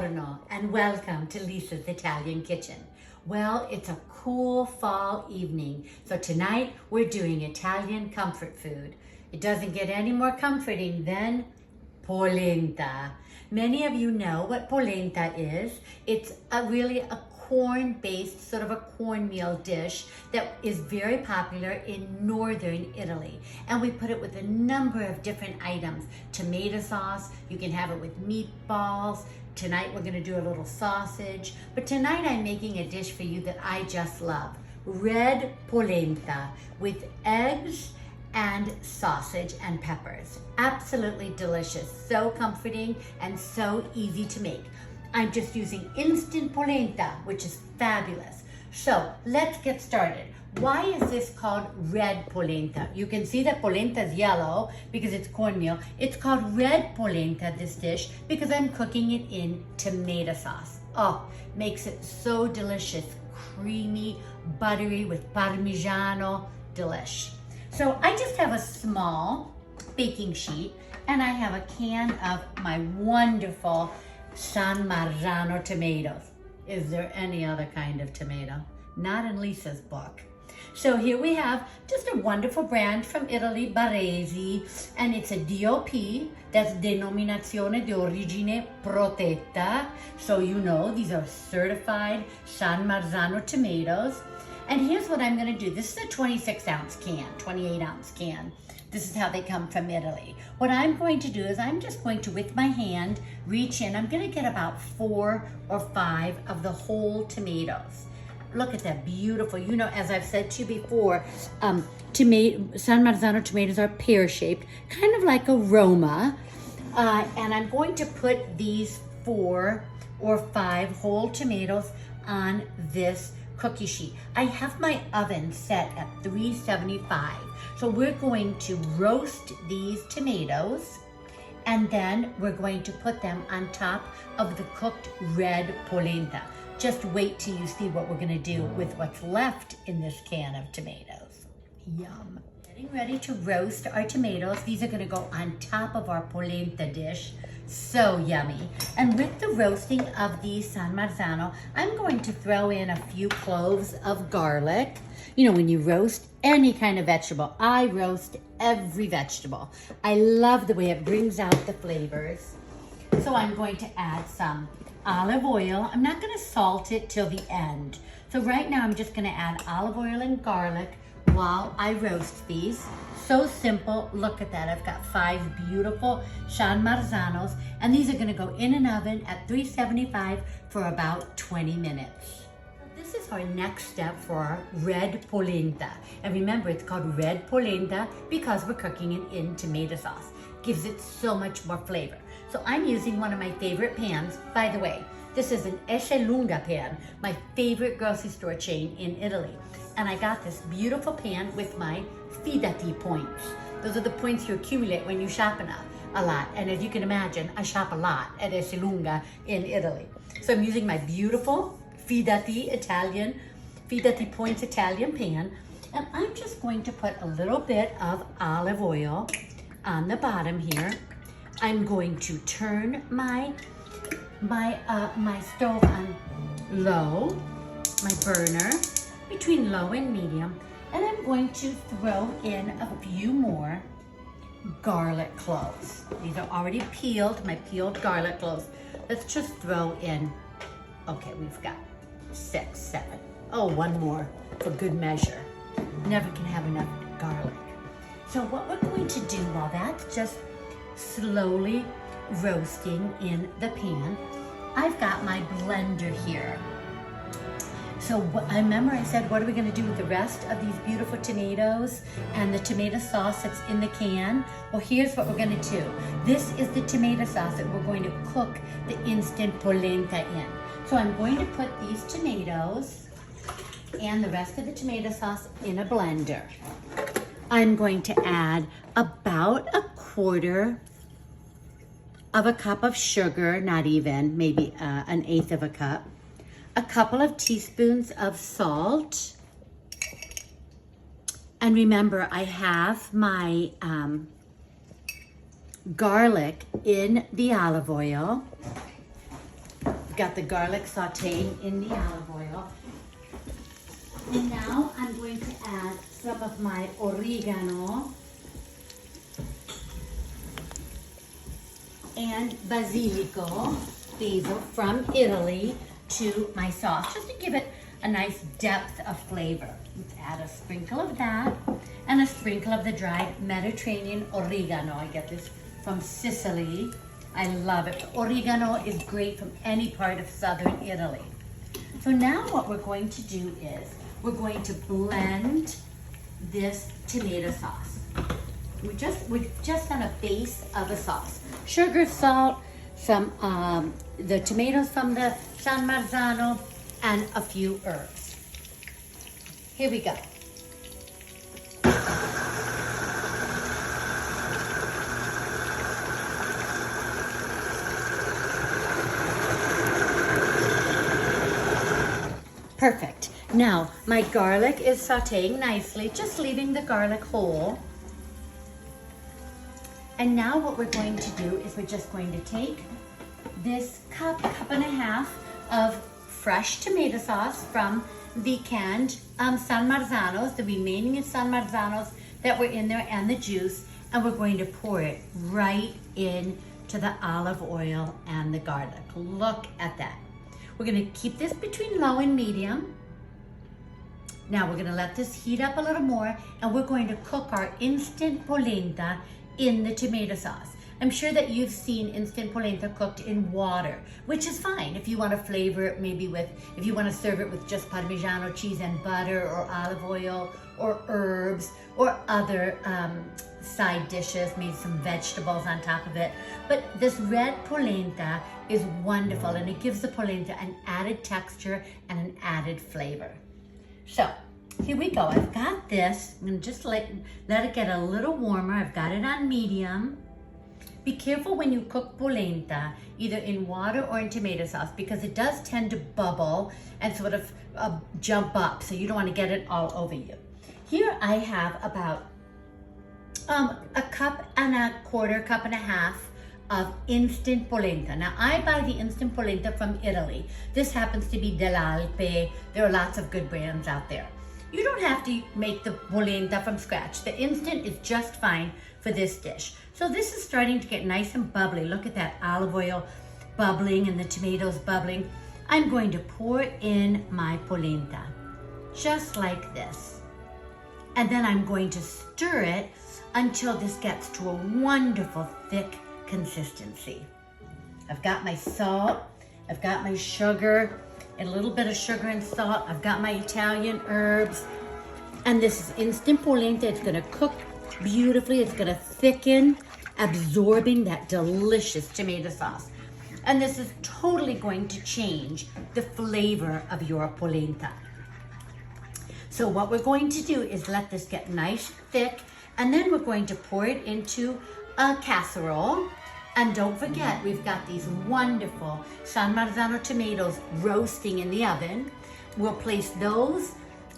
Buongiorno and welcome to Lisa's Italian Kitchen. Well, it's a cool fall evening, so tonight we're doing Italian comfort food. It doesn't get any more comforting than polenta. Many of you know what polenta is. It's really a corn-based, sort of a cornmeal dish that is very popular in northern Italy. And we put it with a number of different items. Tomato sauce, you can have it with meatballs. Tonight we're gonna do a little sausage. But tonight I'm making a dish for you that I just love. Red polenta with eggs and sausage and peppers. Absolutely delicious, so comforting and so easy to make. I'm just using instant polenta, which is fabulous. So let's get started. Why is this called red polenta? You can see that polenta is yellow because it's cornmeal. It's called red polenta, this dish, because I'm cooking it in tomato sauce. Oh, makes it so delicious, creamy, buttery with Parmigiano, delish. So I just have a small baking sheet and I have a can of my wonderful San Marzano tomatoes. Is there any other kind of tomato? Not in Lisa's book. So here we have just a wonderful brand from Italy, Baresi, and it's a DOP, that's Denominazione di Origine Protetta. So you know these are certified San Marzano tomatoes. And here's what I'm gonna do. This is a 26-ounce can, 28-ounce can. This is how they come from Italy. What I'm going to do is I'm just going to, with my hand, reach in. I'm gonna get about 4 or 5 of the whole tomatoes. Look at that, beautiful. You know, as I've said to you before, San Marzano tomatoes are pear-shaped, kind of like a Roma. And I'm going to put these 4 or 5 whole tomatoes on this cookie sheet. I have my oven set at 375. So we're going to roast these tomatoes and then we're going to put them on top of the cooked red polenta. Just wait till you see what we're gonna do with what's left in this can of tomatoes. Yum. Getting ready to roast our tomatoes. These are gonna go on top of our polenta dish. So yummy. And with the roasting of the San Marzano, I'm going to throw in a few cloves of garlic. You know, when you roast any kind of vegetable, I roast every vegetable. I love the way it brings out the flavors. So I'm going to add some olive oil. I'm not gonna salt it till the end. So right now I'm just gonna add olive oil and garlic while I roast these. So simple, look at that. I've got 5 beautiful San Marzanos, and these are gonna go in an oven at 375 for about 20 minutes. This is our next step for our red polenta. And remember, it's called red polenta because we're cooking it in tomato sauce. Gives it so much more flavor. So I'm using one of my favorite pans. By the way, this is an Esce Lunga pan, my favorite grocery store chain in Italy. And I got this beautiful pan with my fidati points. Those are the points you accumulate when you shop a lot. And as you can imagine, I shop a lot at Esce Lunga in Italy. So I'm using my beautiful fidati points Italian pan. And I'm just going to put a little bit of olive oil on the bottom here. I'm going to turn my stove on low, my burner, between low and medium, and I'm going to throw in a few more garlic cloves. These are already peeled, my peeled garlic cloves. Let's just throw in, okay, we've got 6, 7. Oh, one more for good measure. Never can have enough garlic. So what we're going to do while that's just slowly roasting in the pan, I've got my blender here. So I remember I said, what are we gonna do with the rest of these beautiful tomatoes and the tomato sauce that's in the can? Well, here's what we're gonna do. This is the tomato sauce that we're going to cook the instant polenta in. So I'm going to put these tomatoes and the rest of the tomato sauce in a blender. I'm going to add about 1/4 of a cup of sugar, not even, maybe 1/8 of a cup. A couple of teaspoons of salt. And remember, I have my garlic in the olive oil. got the garlic sauteing in the olive oil. And now I'm going to add some of my oregano and basil from Italy to my sauce, just to give it a nice depth of flavor. Let's add a sprinkle of that and a sprinkle of the dried Mediterranean oregano. I get this from Sicily. I love it. Oregano is great from any part of southern Italy. So now what we're going to do is we're going to blend this tomato sauce. We've just done a base of a sauce. Sugar, salt, some the tomatoes from the San Marzano, and a few herbs. Here we go. Perfect. Now, my garlic is sauteing nicely, just leaving the garlic whole. And now what we're going to do is we're just going to take this cup and a half of fresh tomato sauce from the canned San Marzanos, the remaining San Marzanos that were in there, and the juice, and we're going to pour it right into the olive oil and the garlic. Look at that. We're going to keep this between low and medium. Now we're going to let this heat up a little more, and we're going to cook our instant polenta in the tomato sauce. I'm sure that you've seen instant polenta cooked in water, which is fine if you want to flavor it maybe with, if you want to serve it with just Parmigiano cheese and butter or olive oil or herbs or other side dishes, maybe some vegetables on top of it. But this red polenta is wonderful, and it gives the polenta an added texture and an added flavor. So here we go. I've got this. I'm going to just let it get a little warmer. I've got it on medium. Be careful when you cook polenta, either in water or in tomato sauce, because it does tend to bubble and sort of jump up, so you don't want to get it all over you. Here I have about a cup and a quarter, cup and a half of instant polenta. Now I buy the instant polenta from Italy. This happens to be dell'Alpe. There are lots of good brands out there. You don't have to make the polenta from scratch. The instant is just fine for this dish. So this is starting to get nice and bubbly. Look at that olive oil bubbling and the tomatoes bubbling. I'm going to pour in my polenta, just like this. And then I'm going to stir it until this gets to a wonderful thick consistency. I've got my salt, I've got my sugar, and a little bit of sugar and salt. I've got my Italian herbs. And this is instant polenta. It's gonna cook beautifully. It's gonna thicken, absorbing that delicious tomato sauce. And this is totally going to change the flavor of your polenta. So what we're going to do is let this get nice thick, and then we're going to pour it into a casserole. And don't forget, we've got these wonderful San Marzano tomatoes roasting in the oven. We'll place those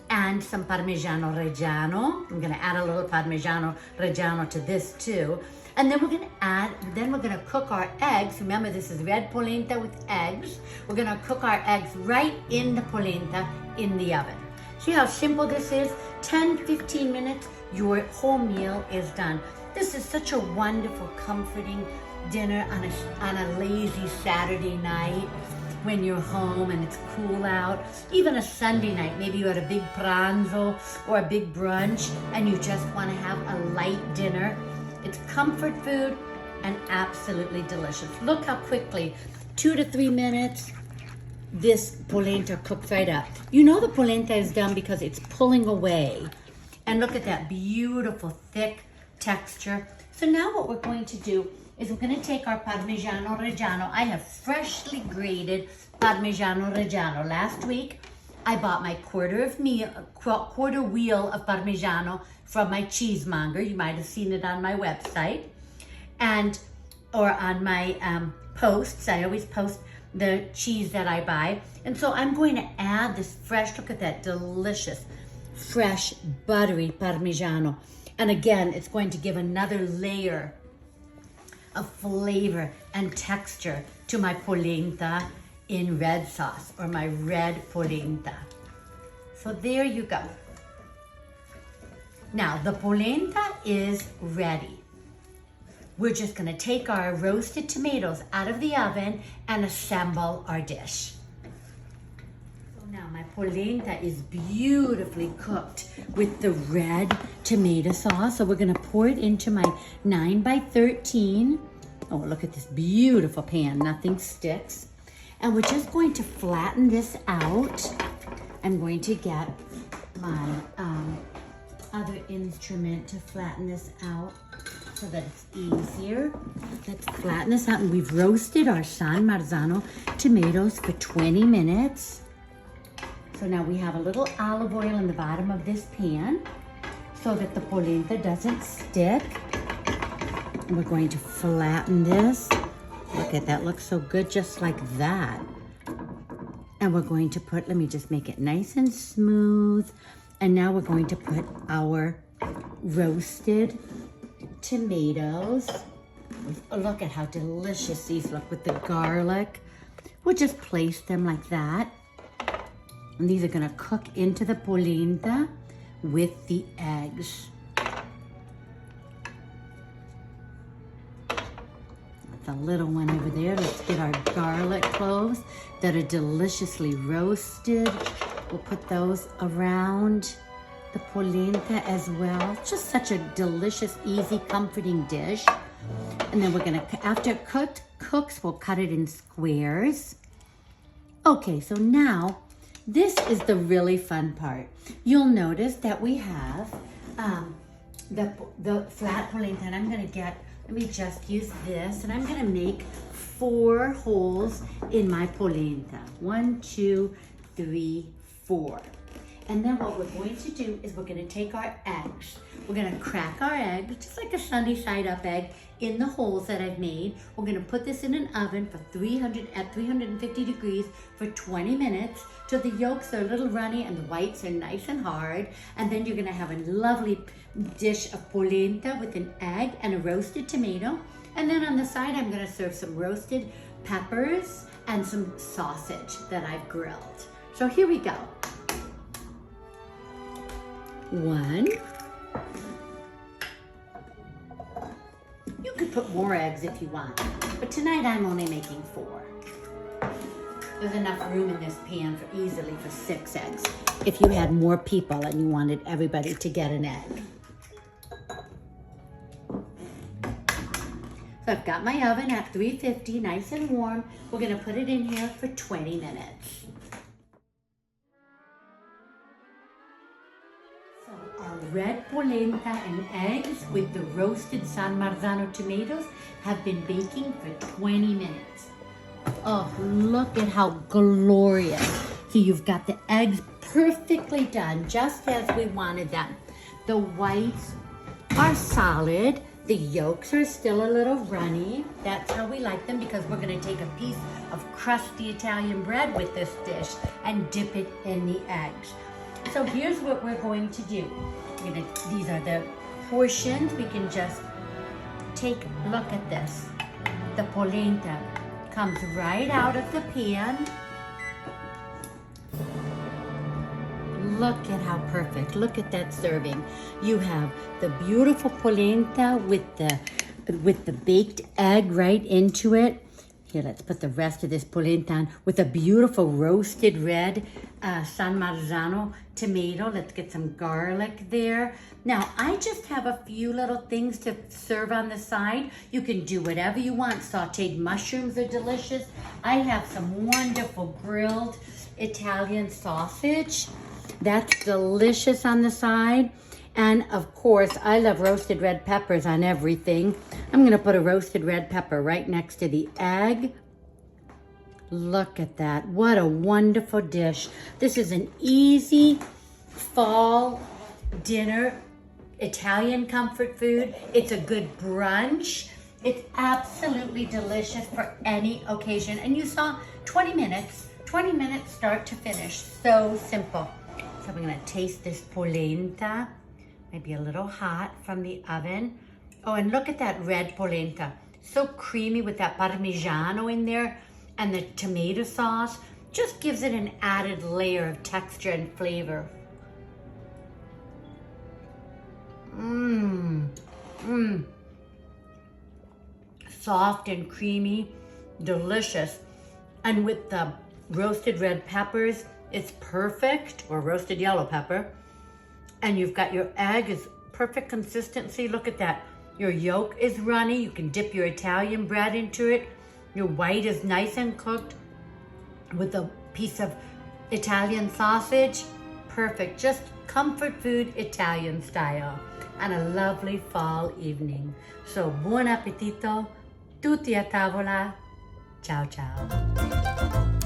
and some Parmigiano Reggiano. I'm gonna add a little Parmigiano Reggiano to this too. And then we're gonna cook our eggs. Remember, this is red polenta with eggs. We're gonna cook our eggs right in the polenta in the oven. See how simple this is? 10-15 minutes, your whole meal is done. This is such a wonderful, comforting dinner on a lazy Saturday night when you're home and it's cool out. Even a Sunday night, maybe you had a big pranzo or a big brunch and you just want to have a light dinner. It's comfort food and absolutely delicious. Look how quickly, 2 to 3 minutes, this polenta cooks right up. You know the polenta is done because it's pulling away. And look at that beautiful thick texture. So now what we're going to do is we're going to take our Parmigiano Reggiano. I have freshly grated Parmigiano Reggiano. Last week, I bought my quarter wheel of Parmigiano from my cheesemonger. You might have seen it on my website or on my posts. I always post the cheese that I buy. And so I'm going to add this fresh, look at that delicious, fresh, buttery Parmigiano. And again, it's going to give another layer of flavor and texture to my polenta in red sauce, or my red polenta. So there you go. Now the polenta is ready. We're just gonna take our roasted tomatoes out of the oven and assemble our dish. So now my polenta is beautifully cooked with the red tomato sauce. So we're gonna pour it into my 9x13. Oh, look at this beautiful pan, nothing sticks. And we're just going to flatten this out. I'm going to get my other instrument to flatten this out so that it's easier. Let's flatten this out, and we've roasted our San Marzano tomatoes for 20 minutes. So now we have a little olive oil in the bottom of this pan so that the polenta doesn't stick. And we're going to flatten this. Look at that, looks so good just like that. And we're going to put, let me just make it nice and smooth. And now we're going to put our roasted tomatoes. Look at how delicious these look with the garlic. We'll just place them like that. And these are gonna cook into the polenta with the eggs. That's a little one over there. Let's get our garlic cloves that are deliciously roasted. We'll put those around the polenta as well. It's just such a delicious, easy, comforting dish. And then we're gonna, after it cooks, we'll cut it in squares. Okay, so now, this is the really fun part. You'll notice that we have the flat polenta, and I'm gonna get, let me just use this, and I'm gonna make 4 holes in my polenta. 1, 2, 3, 4. And then what we're going to do is we're gonna take our eggs. We're gonna crack our egg, just like a sunny side up egg, in the holes that I've made. We're gonna put this in an oven for 350 degrees for 20 minutes till the yolks are a little runny and the whites are nice and hard. And then you're gonna have a lovely dish of polenta with an egg and a roasted tomato. And then on the side, I'm gonna serve some roasted peppers and some sausage that I've grilled. So here we go. 1. You could put more eggs if you want, but tonight I'm only making 4. There's enough room in this pan easily for 6 eggs if you had more people and you wanted everybody to get an egg. So I've got my oven at 350, nice and warm. We're gonna put it in here for 20 minutes. Our red polenta and eggs with the roasted San Marzano tomatoes have been baking for 20 minutes. Oh, look at how glorious. So you've got the eggs perfectly done, just as we wanted them. The whites are solid. The yolks are still a little runny. That's how we like them, because we're gonna take a piece of crusty Italian bread with this dish and dip it in the eggs. So here's what we're going to do. These are the portions. We can just take a look at this. The polenta comes right out of the pan. Look at how perfect. Look at that serving. You have the beautiful polenta with the baked egg right into it. Here, let's put the rest of this polenta on with a beautiful roasted red San Marzano tomato. Let's get some garlic there. Now, I just have a few little things to serve on the side. You can do whatever you want. Sauteed mushrooms are delicious. I have some wonderful grilled Italian sausage. That's delicious on the side. And of course, I love roasted red peppers on everything. I'm gonna put a roasted red pepper right next to the egg. Look at that, what a wonderful dish. This is an easy fall dinner, Italian comfort food. It's a good brunch. It's absolutely delicious for any occasion. And you saw 20 minutes start to finish, so simple. So we're gonna taste this polenta. Maybe a little hot from the oven. Oh, and look at that red polenta. So creamy with that Parmigiano in there. And the tomato sauce just gives it an added layer of texture and flavor. Soft and creamy, delicious. And with the roasted red peppers, it's perfect, or roasted yellow pepper. And you've got your egg is perfect consistency. Look at that. Your yolk is runny. You can dip your Italian bread into it. Your white is nice and cooked with a piece of Italian sausage. Perfect. Just comfort food Italian style. And a lovely fall evening. So buon appetito. Tutti a tavola. Ciao ciao.